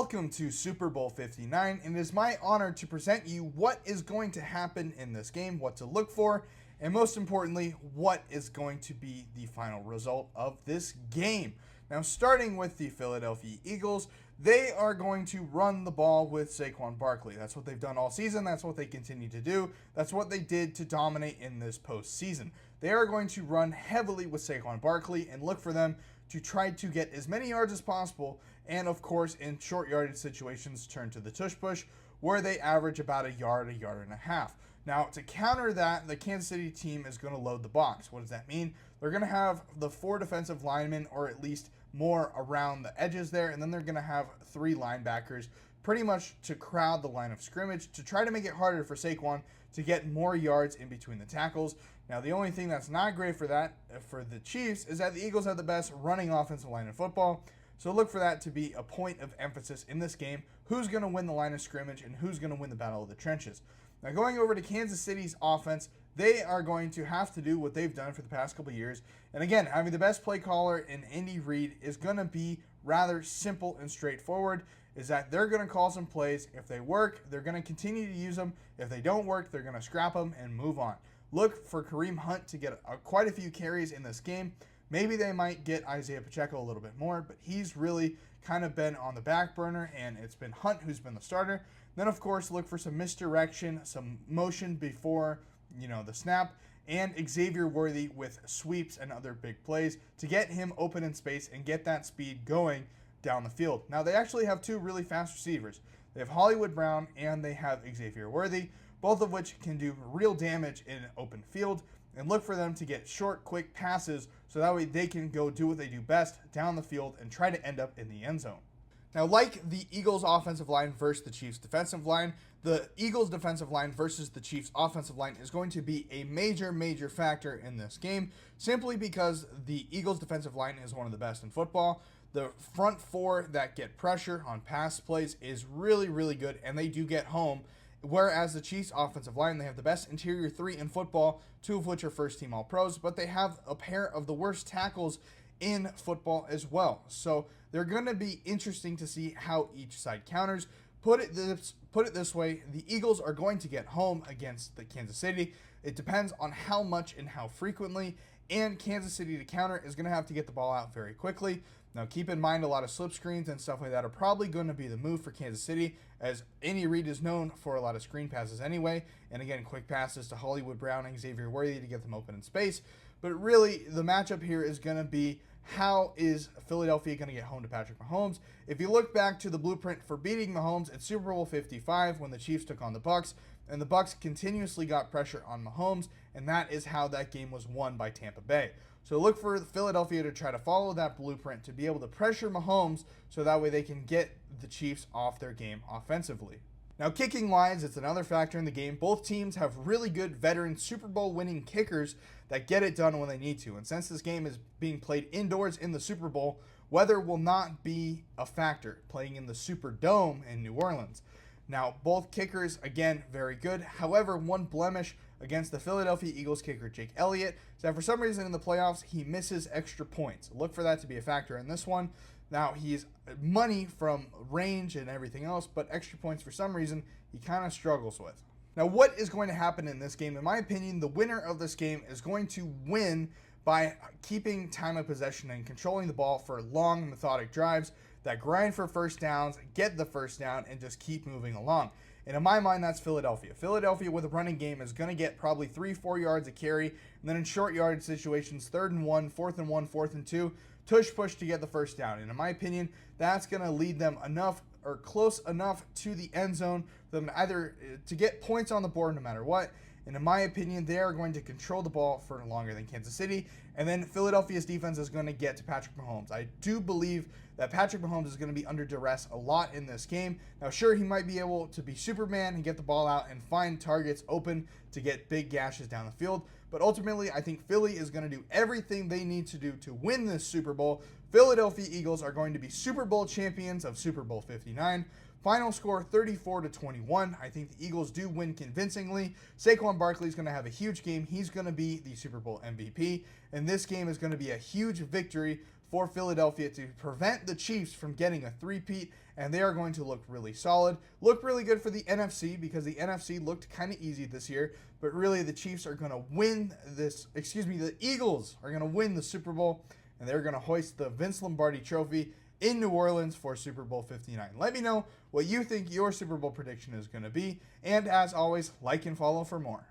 Welcome to Super Bowl 59, and it is my honor to present you what is going to happen in this game, what to look for, and most importantly, what is going to be the final result of this game. Now, starting with the Philadelphia Eagles, they are going to run the ball with Saquon Barkley. That's what they've done all season. That's what they continue to do. That's what they did to dominate in this postseason. They are going to run heavily with Saquon Barkley and look for them to try to get as many yards as possible, and of course in short yardage situations turn to the tush push, where they average about a yard and a half. Now, to counter that, the Kansas City team is going to load the box. What does that mean? They're going to have the 4 defensive linemen, or at least more around the edges there, and then they're going to have 3 linebackers pretty much to crowd the line of scrimmage to try to make it harder for Saquon to get more yards in between the tackles. Now, the only thing that's not great for the Chiefs is that the Eagles have the best running offensive line in football. So look for that to be a point of emphasis in this game. Who's going to win the line of scrimmage and who's going to win the battle of the trenches? Now, going over to Kansas City's offense, they are going to have to do what they've done for the past couple of years. And again, having the best play caller in Andy Reid is going to be rather simple and straightforward, is that they're going to call some plays. If they work, they're going to continue to use them. If they don't work, they're going to scrap them and move on. Look for Kareem Hunt to get quite a few carries in this game. Maybe they might get Isaiah Pacheco a little bit more, but he's really kind of been on the back burner, and it's been Hunt who's been the starter. Then, of course, look for some misdirection, some motion before, the snap, and Xavier Worthy with sweeps and other big plays to get him open in space and get that speed going down the field. Now, they actually have 2 really fast receivers. They have Hollywood Brown and they have Xavier Worthy, both of which can do real damage in an open field, and look for them to get short, quick passes so that way they can go do what they do best down the field and try to end up in the end zone. Now, like the Eagles' offensive line versus the Chiefs' defensive line, the Eagles' defensive line versus the Chiefs' offensive line is going to be a major factor in this game, simply because the Eagles' defensive line is one of the best in football. The front 4 that get pressure on pass plays is really good, and they do get home. Whereas the Chiefs' offensive line, they have the best interior 3 in football, 2 of which are first-team All-Pros, but they have a pair of the worst tackles in football as well. So they're going to be interesting to see how each side counters. Put it this way, the Eagles are going to get home against the Kansas City. It depends on how much and how frequently, and Kansas City to counter is going to have to get the ball out very quickly. Now, keep in mind a lot of slip screens and stuff like that are probably going to be the move for Kansas City, as Andy Reid is known for a lot of screen passes anyway. And again, quick passes to Hollywood Brown and Xavier Worthy to get them open in space. But really, the matchup here is going to be, how is Philadelphia going to get home to Patrick Mahomes? If you look back to the blueprint for beating Mahomes at Super Bowl 55 when the Chiefs took on the Bucs, and the Bucs continuously got pressure on Mahomes, and that is how that game was won by Tampa Bay. So look for Philadelphia to try to follow that blueprint to be able to pressure Mahomes so that way they can get the Chiefs off their game offensively. Now, kicking-wise, it's another factor in the game. Both teams have really good veteran Super Bowl winning kickers that get it done when they need to. And since this game is being played indoors in the Super Bowl, weather will not be a factor playing in the Superdome in New Orleans. Now, both kickers, again, very good. However, one blemish against the Philadelphia Eagles kicker, Jake Elliott, is that for some reason in the playoffs, he misses extra points. Look for that to be a factor in this one. Now, he's money from range and everything else, but extra points for some reason he kind of struggles with. Now, what is going to happen in this game? In my opinion, the winner of this game is going to win by keeping time of possession and controlling the ball for long, methodic drives that grind for first downs, get the first down, and just keep moving along. And in my mind, that's Philadelphia. Philadelphia with a running game is going to get probably 3-4 yards a carry, and then in short yardage situations, 3rd and 1, 4th and 1, 4th and 2, tush push to get the first down. And in my opinion, that's going to lead them enough or close enough to the end zone for them to either to get points on the board no matter what. And in my opinion, they are going to control the ball for longer than Kansas City. And then Philadelphia's defense is going to get to Patrick Mahomes. I do believe that Patrick Mahomes is going to be under duress a lot in this game. Now, sure, he might be able to be Superman and get the ball out and find targets open to get big gashes down the field. But ultimately, I think Philly is going to do everything they need to do to win this Super Bowl. Philadelphia Eagles are going to be Super Bowl champions of Super Bowl 59. Final score 34-21. I think the Eagles do win convincingly. Saquon Barkley is going to have a huge game. He's going to be the Super Bowl MVP. And this game is going to be a huge victory for Philadelphia to prevent the Chiefs from getting a three-peat, and they are going to look really solid. Look really good for the NFC because the NFC looked kind of easy this year, but really the Chiefs are going to win this, the Eagles are going to win the Super Bowl, and they're going to hoist the Vince Lombardi Trophy in New Orleans for Super Bowl 59. Let me know what you think your Super Bowl prediction is going to be, and as always, like and follow for more.